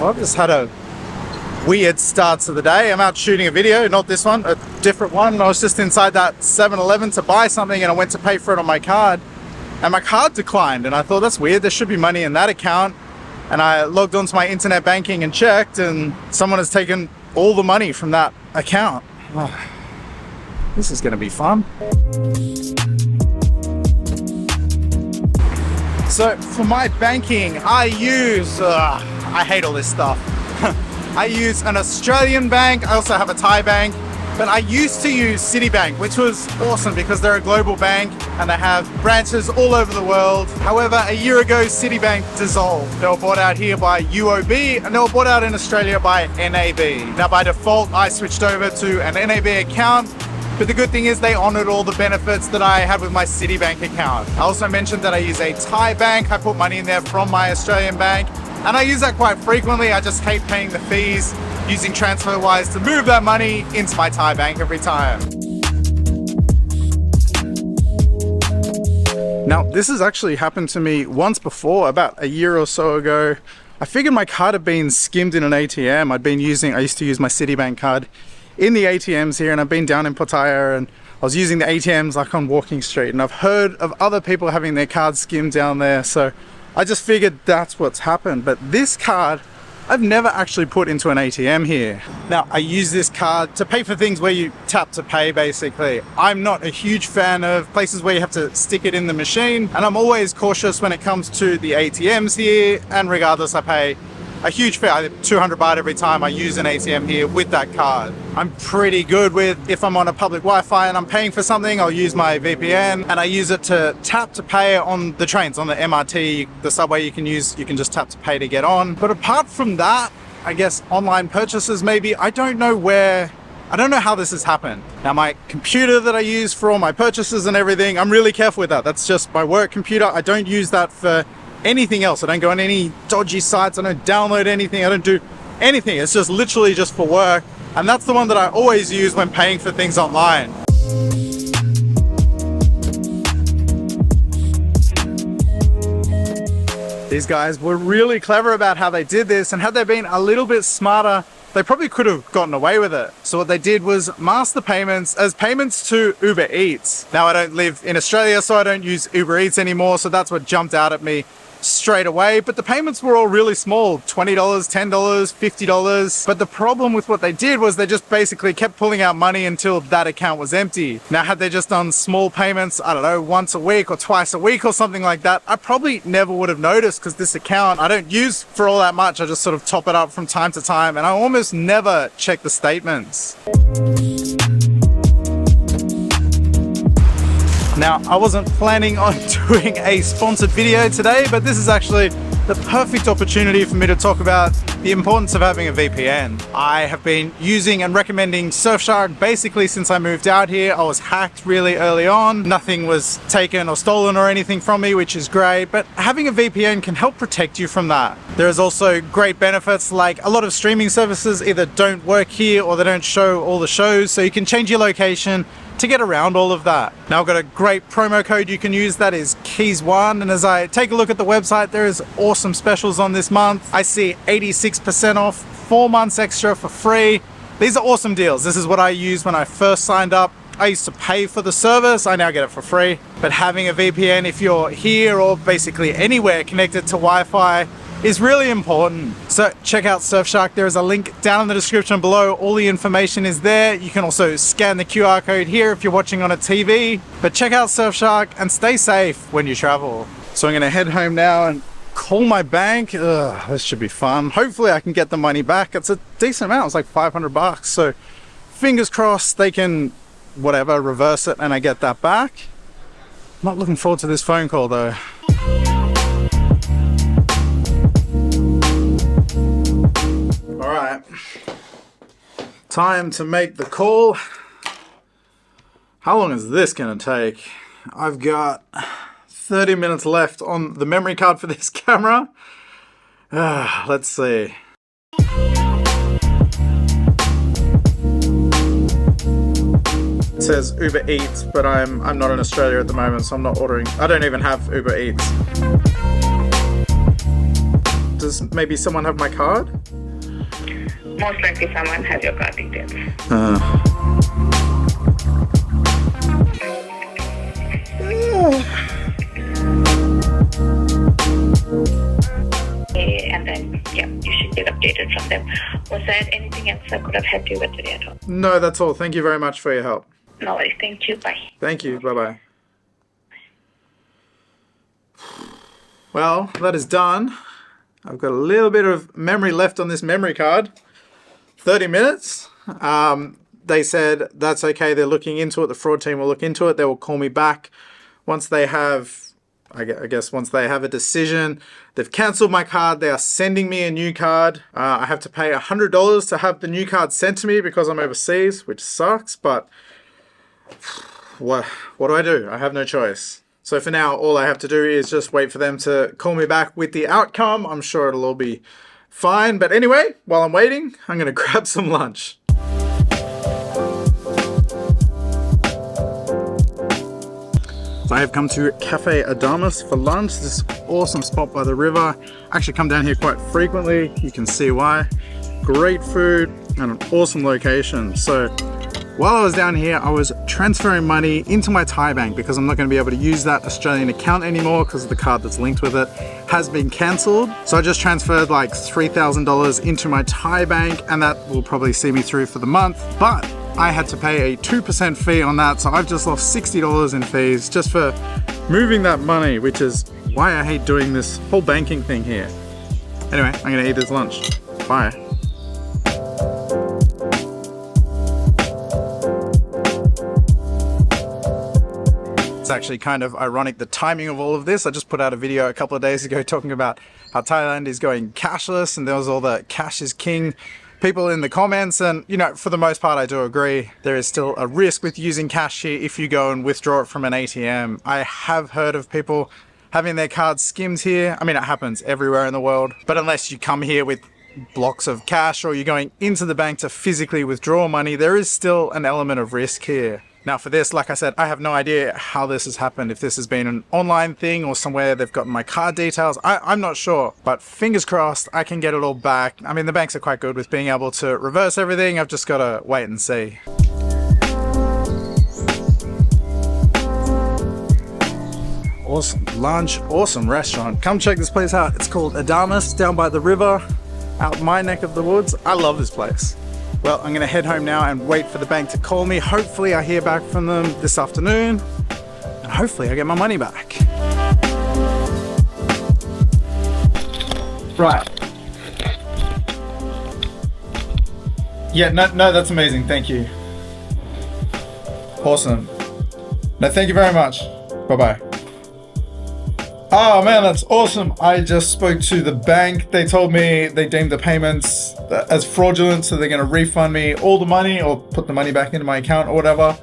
I've just had a weird start to the day. I'm out shooting a video, not this one, a different one. I was just inside that 7-Eleven to buy something and I went to pay for it on my card and my card declined, and I thought that's weird, there should be money in that account. And I logged onto my internet banking and checked, and someone has taken all the money from that account. Oh, this is gonna be fun. So for my banking, I use, I hate all this stuff. I use an Australian bank, I also have a Thai bank, but I used to use Citibank, which was awesome because they're a global bank and they have branches all over the world. However, a year ago, Citibank dissolved. They were bought out here by UOB and they were bought out in Australia by NAB. Now by default, I switched over to an NAB account, but the good thing is they honored all the benefits that I had with my Citibank account. I also mentioned that I use a Thai bank. I put money in there from my Australian bank, and I use that quite frequently. I just hate paying the fees using TransferWise to move that money into my Thai bank every time. Now, this has actually happened to me once before, about a year or so ago. I figured my card had been skimmed in an ATM. I used to use my Citibank card in the ATMs here, and I've been down in Pattaya and I was using the ATMs like on Walking Street, and I've heard of other people having their cards skimmed down there, so I just figured that's what's happened. But this card I've never actually put into an ATM here. Now I use this card to pay for things where you tap to pay basically. I'm not a huge fan of places where you have to stick it in the machine, and I'm always cautious when it comes to the ATMs here, and regardless I pay a huge fee, 200 baht every time I use an ATM here with that card. I'm pretty good with, if I'm on a public Wi-Fi and I'm paying for something, I'll use my VPN and I use it to tap to pay on the trains, on the MRT, the subway you can just tap to pay to get on. But apart from that, I guess online purchases maybe, I don't know how this has happened. Now my computer that I use for all my purchases and everything, I'm really careful with that. That's just my work computer. I don't use that for anything else. I don't go on any dodgy sites, I don't download anything, I don't do anything. It's just literally just for work, and that's the one that I always use when paying for things online. These guys were really clever about how they did this, and had they been a little bit smarter, they probably could have gotten away with it. So what they did was mask the payments as payments to Uber Eats. Now I don't live in Australia, so I don't use Uber Eats anymore, so that's what jumped out at me straight away. But the payments were all really small, $20, $10, $50. But the problem with what they did was they just basically kept pulling out money until that account was empty. Now had they just done small payments, I don't know, once a week or twice a week or something like that, I probably never would have noticed, because this account I don't use for all that much. I just sort of top it up from time to time, and I almost never check the statements. Now, I wasn't planning on doing a sponsored video today, but this is actually the perfect opportunity for me to talk about the importance of having a VPN. I have been using and recommending Surfshark basically since I moved out here. I was hacked really early on. Nothing was taken or stolen or anything from me, which is great, but having a VPN can help protect you from that. There is also great benefits, like a lot of streaming services either don't work here or they don't show all the shows, so you can change your location to get around all of that. Now I've got a great promo code you can use, that is keis1, and as I take a look at the website, there is awesome specials on this month. I see 86% off, 4 months extra for free. These are awesome deals. This is what I used when I first signed up. I used to pay for the service, I now get it for free. But having a VPN, if you're here or basically anywhere connected to Wi-Fi, is really important. So check out Surfshark. There is a link down in the description below. All the information is there. You can also scan the QR code here if you're watching on a TV. But check out Surfshark and stay safe when you travel. So I'm gonna head home now and call my bank. This should be fun. Hopefully I can get the money back. It's a decent amount, it's like 500 bucks. So fingers crossed they can, whatever, reverse it and I get that back. I'm not looking forward to this phone call though. Alright, time to make the call. How long is this gonna take? I've got 30 minutes left on the memory card for this camera. Let's see. It says Uber Eats, but I'm not in Australia at the moment, so I'm not ordering. I don't even have Uber Eats. Does maybe someone have my card? Most likely someone has your card details. And then, yeah, you should get updated from them. Was there anything else I could have helped you with today at all? No, that's all. Thank you very much for your help. No worries. Thank you. Bye. Thank you. Bye-bye. Well, that is done. I've got a little bit of memory left on this memory card. 30 minutes. They said that's okay. They're looking into it. The fraud team will look into it. They will call me back once they have, I guess, once they have a decision. They've cancelled my card. They are sending me a new card. I have to pay $100 to have the new card sent to me because I'm overseas, which sucks. But what do? I have no choice. So for now, all I have to do is just wait for them to call me back with the outcome. I'm sure it'll all be fine. But anyway, while I'm waiting, I'm going to grab some lunch. So I have come to Cafe Adamas for lunch. This awesome spot by the river. I actually come down here quite frequently. You can see why. Great food and an awesome location. So while I was down here, I was transferring money into my Thai bank because I'm not going to be able to use that Australian account anymore because the card that's linked with it has been cancelled. So I just transferred like $3,000 into my Thai bank, and that will probably see me through for the month. But I had to pay a 2% fee on that, so I've just lost $60 in fees just for moving that money, which is why I hate doing this whole banking thing here. Anyway, I'm going to eat this lunch. Bye. It's actually kind of ironic, the timing of all of this. I just put out a video a couple of days ago talking about how Thailand is going cashless, and there was all the cash is king people in the comments, and you know, for the most part I do agree. There is still a risk with using cash here if you go and withdraw it from an ATM. I have heard of people having their cards skimmed here. I mean, it happens everywhere in the world, but unless you come here with blocks of cash or you're going into the bank to physically withdraw money, there is still an element of risk here. Now for this, like I said, I have no idea how this has happened, if this has been an online thing or somewhere they've gotten my card details. I'm not sure, but fingers crossed I can get it all back. I mean, the banks are quite good with being able to reverse everything. I've just got to wait and see. Awesome lunch, awesome restaurant. Come check this place out. It's called Adamas, down by the river, out my neck of the woods. I love this place. Well, I'm going to head home now and wait for the bank to call me. Hopefully I hear back from them this afternoon, and hopefully I get my money back. Right. Yeah, no, that's amazing. Thank you. Awesome. No, thank you very much. Bye-bye. Oh man, that's awesome. I just spoke to the bank. They told me they deemed the payments as fraudulent, so they're going to refund me all the money or put the money back into my account or whatever.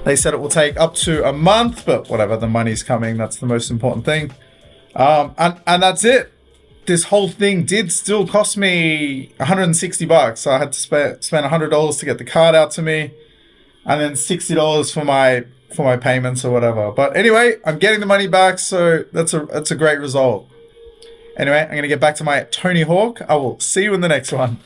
They said it will take up to a month, but whatever, the money's coming. That's the most important thing. And that's it. This whole thing did still cost me $160. So I had to spend $100 to get the card out to me, and then $60 for my payments or whatever. But anyway, I'm getting the money back, so that's a great result. Anyway, I'm going to get back to my Tony Hawk. I will see you in the next one.